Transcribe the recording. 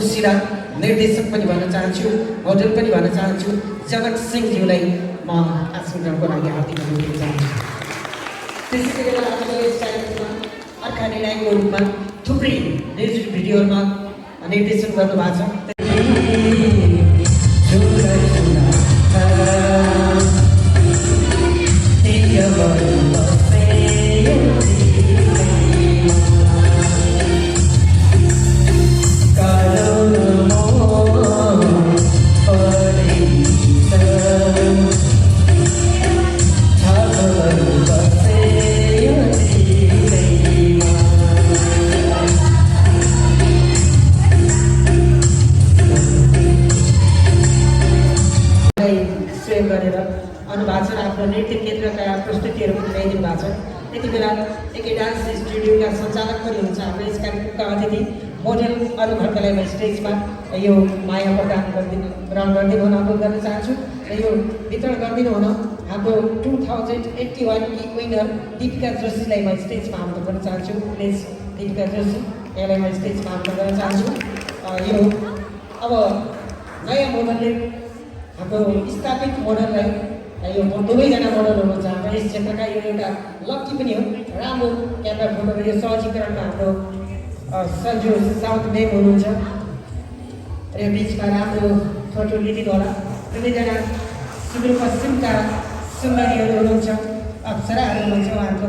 जोशीला निर्देशक पनि भन्न चाहन्छु, मोडल पनि भन्न चाहन्छु। जगत सिंहज्यूलाई म आशीर्वादको लागि हार्दिक अनुरोध गर्न चाहन्छु। त्यसै बेला हामीले यस कार्यक्रममा अर्का निर्णायकको रूपमा थुप्रै म्युजिक भिडियोहरूमा निर्देशन गर्नुभएको छ। गरेर अनुवाद आफ्नो नृत्य केन्द्रका प्रस्तुतिहरू पनि ल्याइदिनु भएको छ। त्यति बेला एकै डान्स स्टुडियोका सञ्चालक पनि हुन्छ हाम्रो यस कार्यक्रमका अतिथि मोडेल अनु खड्कालाई म स्टेजमा यो माया प्रदान ग्रहण गरिदिनु हुन अनुरोध गर्न चाहन्छु र यो वितरण गरिदिनु हुन हाम्रो 2081 की विनर दीपिका जोशीलाई म स्टेजमा आमन्त्रण गर्न चाहन्छु। प्लिज दीपिका जोशी यहाँलाई म स्टेजमा आमन्त्रण गर्न चाहन्छु। यो अब नयाँ मोडलले हाम्रो स्थापित मोडललाई यो दुवैजना मोडल हुनुहुन्छ हाम्रो यस क्षेत्रका। यो एउटा लक्की पनि हो, राम्रो क्यामेरा फोटो यो सहजीकरणमा हाम्रो सन्जु साउथ मेम हुनुहुन्छ र यो बिचमा राम्रो फोटो लिदिनु होला। दुवैजना सुदूरपश्चिमका सुन्दरीहरू हुनुहुन्छ, अप्सराहरू हुनुहुन्छ। उहाँहरूको